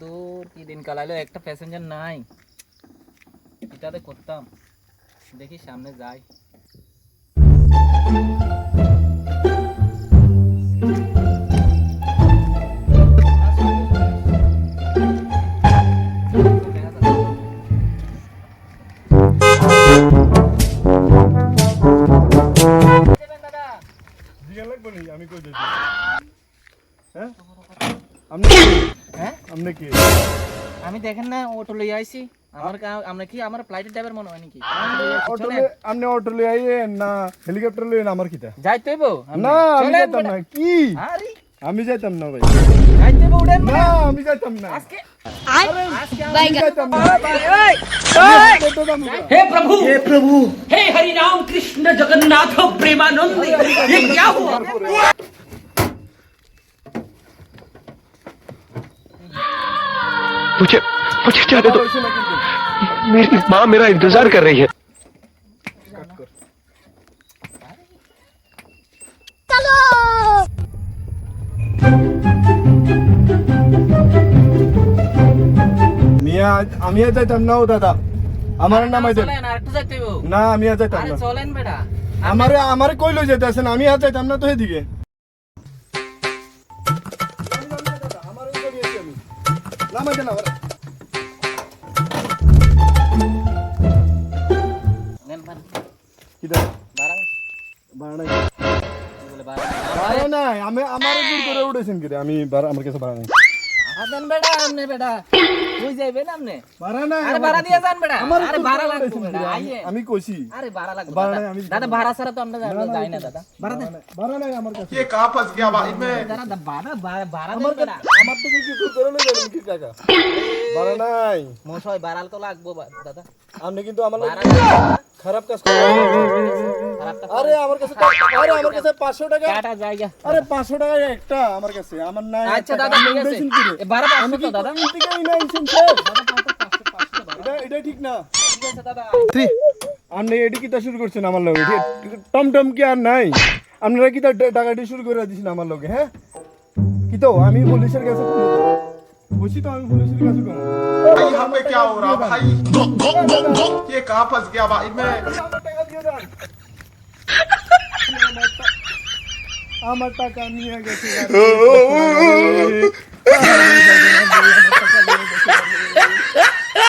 দূর কি দিন কালাইলো, একটা প্যাসেঞ্জার নাই। এটাতে করতাম, দেখি সামনে যাই। আমি কই যাই? হ্যাঁ আপনি হ্যাঁ আপনি কি? আমি দেখেন না অটো লই আইছি। আমরা কি আমার ফ্লাইটের ড্রাইভার মনে হয় নাকি? আপনি অটো লই আইয়েন না হেলিকপ্টার লইয়েন আমার কিটা? যাইতেইবো না আমি যাইতাম না। কি আরে আমি যাইতাম না ভাই। যাইতেইবো উড়েন না আমি যাইতাম না। আজকে আমি যাইতাম না। हे प्रभु हे हरि राम कृष्ण जगन्नाथ प्रेमानंद ये क्या हुआ मुझे मुझे जाने दो, मेरी माँ मेरा इंतजार कर रही है। মিয়া আমি আর যাইতাম না ও দাদা, আমার নাম আইতেন চলেন আর একটু যাইতেইবো। না। আমি আর যাইতাম আরে না। চলেন বেটা। আমারে কই লই যাইতাছেন? আমি আর যাইতাম না তো এদিকে। আমার ওই গাড়ি আছে আমি। নামাই দেন আমার। নেন পান। কিটা? বাড়ান। ভাড়া নাই। কি বলে বাড়ান? ভাড়া নাই। আমি আমার জোর করে উঠেছেন কি রে? আমি আমার কাছে ভাড়া নাই। ভাড়া দেন বেটা, আমনে বেটা। কই যাইবেন আমনে? ভাড়া নাই। আরে ভাড়া দিয়ে যান বেটা। আমার আরে জোর ভাড়া করে লাগবে উঠেছেন কি বেটা, রে? আইয়ে। আমি কইছি আরে ভাড়া লাগবে ভাড়া দাদা। নাই, আমি দাদা ভাড়া ছাড়া তো আমরা যাই না দাদা। ভাড়া দেন। ভাড়া নাই আমার কাছে। ये कहाँ फंस गया भाई मैं? দাদা ভাড়া আমার দেন বেটা। আমার থেকে কি জোর করে লই যাবেন কি কাকা? ভাড়া নাই। মশাই ভাড়া তো লাগবে দাদা। আপনি কিন্তু আমার ভাড়া লাগি দেন। খারাপ কাজ করেন। খারাপটা আরে আমার কাছে 500 টাকা। কাটা জায়গা। আরে 500 টাকা একটা আমার কাছে। আমার নাই। আচ্ছা দাদা ঠিক আছে। বেশি কি রে? এ ভাড়া আমি 500 কি তো দাদা। কোন থেকে ইনছেন স্যার? এটা ঠিক না। ঠিক আছে দাদা। আপনি এটি কিতা শুরু করছেন আমার লগে? টমটম কি আর নাই? আপনারা কিতা টাকাটি শুরু করে দিছেন আমার লগে? হ্যাঁ কি তো আমি পুলিশের কাছে ফোন করব। বসি তো আমি পুলিশের কাছে ফোন করব। भाई यहाँ पे क्या हो रहा भाई? ये कहाँ फंस गया भाई मैं? আমার টাকা নিয়ে গেছে।